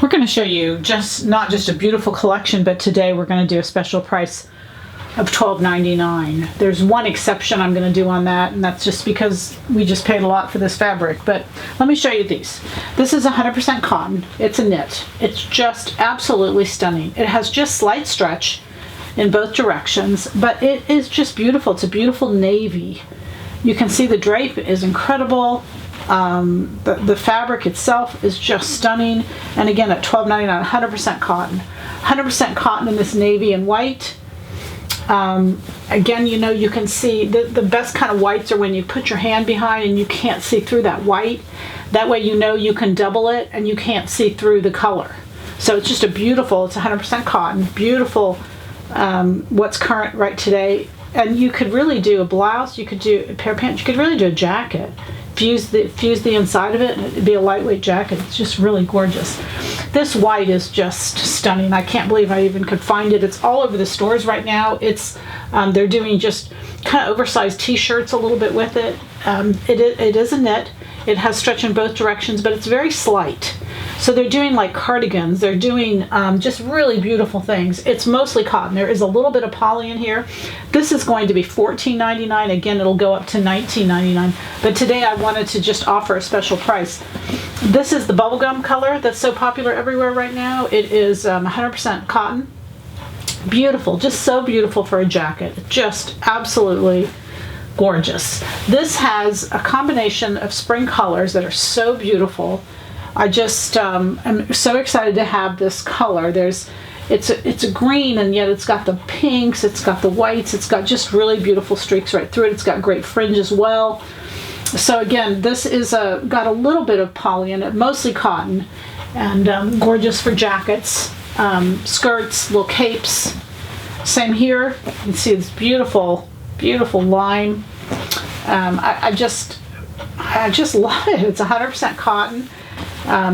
We're going to show you not just a beautiful collection, but today we're going to do a special price of $12.99. There's one exception I'm going to do on that, and that's just because we just paid a lot for this fabric. But let me show you these. This is 100% cotton. It's a knit. It's just absolutely stunning. It has just slight stretch in both directions, but it is just beautiful. It's a beautiful navy. You can see the drape is incredible. The fabric itself is just stunning. And again, at $12.99, 100% cotton. 100% cotton in this navy and white. Again, you can see the best kind of whites are when you put your hand behind and you can't see through that white. That way you can double it and you can't see through the color. So it's just it's 100% cotton, beautiful, what's current right today. And you could really do a blouse, you could do a pair of pants, you could really do a jacket. Fuse the inside of it and it'd be a lightweight jacket. It's just really gorgeous. This white is just stunning. I can't believe I even could find it. It's all over the stores right now. It's they're doing just kind of oversized t-shirts a little bit with it. It is a knit. It has stretch in both directions, but it's very slight. So they're doing like cardigans. They're doing just really beautiful things. It's mostly cotton. There is a little bit of poly in here. This is going to be $14.99. Again, it'll go up to $19.99. But today I wanted to just offer a special price. This is the bubblegum color that's so popular everywhere right now. It is 100% cotton. Beautiful, just so beautiful for a jacket. Just absolutely gorgeous. This has a combination of spring colors that are so beautiful. I just am so excited to have this color. It's a green, and yet it's got the pinks, it's got the whites, it's got just really beautiful streaks right through it. It's got great fringe as well. So again, this is got a little bit of poly in it, mostly cotton, and gorgeous for jackets, skirts, little capes. Same here. You can see this beautiful, beautiful lime. I just love it. It's 100% cotton.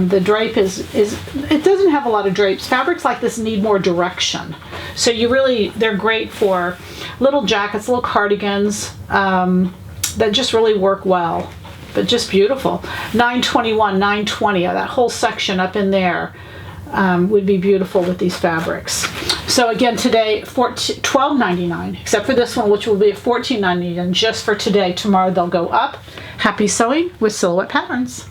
The drape it doesn't have a lot of drapes. Fabrics like this need more direction. So they're great for little jackets, little cardigans, that just really work well, but just beautiful. $9.21, $9.20, that whole section up in there would be beautiful with these fabrics. So again, today, $12.99, except for this one, which will be at $14.99 just for today. Tomorrow they'll go up. Happy sewing with Silhouette Patterns.